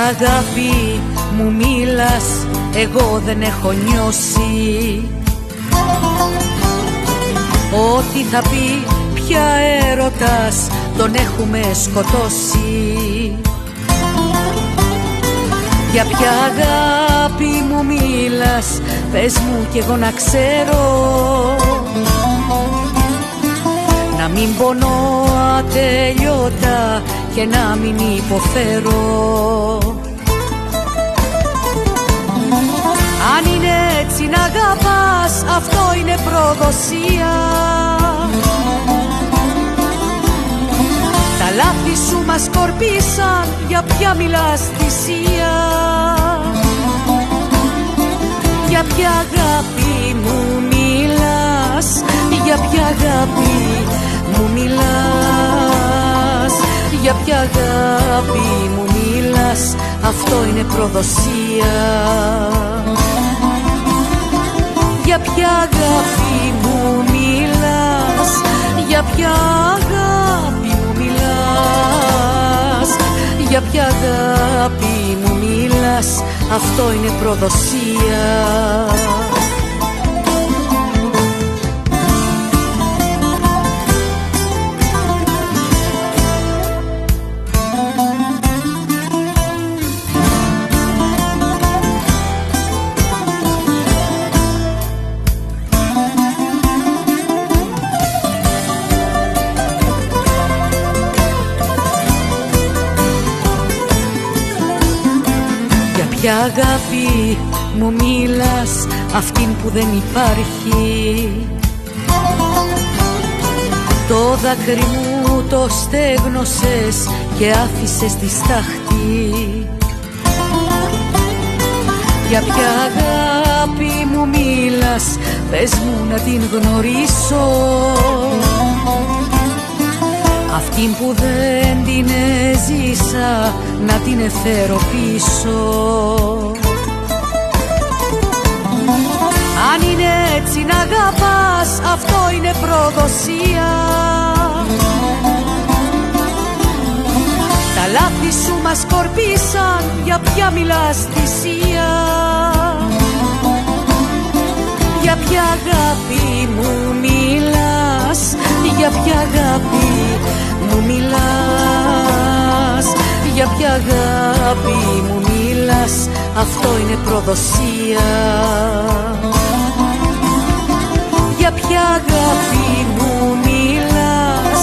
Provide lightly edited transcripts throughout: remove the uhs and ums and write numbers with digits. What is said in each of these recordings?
αγάπη μου μίλας, εγώ δεν έχω νιώσει. Ό,τι θα πει πια έρωτας, τον έχουμε σκοτώσει. Για ποια αγάπη μου μίλας, πες μου κι εγώ να ξέρω, να μην πονώ ατελειώτα και να μην υποφέρω. Αν είναι έτσι να αγαπάς, αυτό είναι προδοσία. Τα λάθη σου μας σκορπίσαν, για ποια μιλάς θυσία. Για ποια αγάπη μου μιλάς, για ποια αγάπη μου μιλάς, για ποια αγάπη μου μιλάς, αυτό είναι προδοσία. Για ποια αγάπη μου μιλάς, για ποια αγάπη μου μιλάς, για ποια αγάπη μου μιλάς, αυτό είναι προδοσία. Για αγάπη μου μίλας, αυτήν που δεν υπάρχει. Το δάκρυ μου το στέγνωσες και άφησες τη στάχτη. Για ποια αγάπη μου μίλας, πες μου να την γνωρίσω, αυτήν που δεν την έζησα, να την εφέρω πίσω. Αν είναι έτσι να αγαπάς, αυτό είναι προδοσία. Τα λάθη σου μας σκορπίσαν, για ποια μιλάς θυσία. Για ποια αγάπη μου μιλάς, για ποια αγάπη μου μιλάς, για ποια αγάπη μου μιλάς, αυτό είναι προδοσία. Για ποια αγάπη μου μιλάς,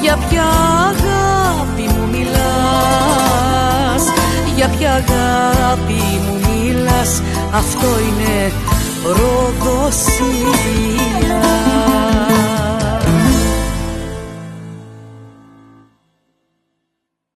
για ποια αγάπη μου μιλάς, για ποια αγάπη μου μιλάς, αυτό είναι προδοσία.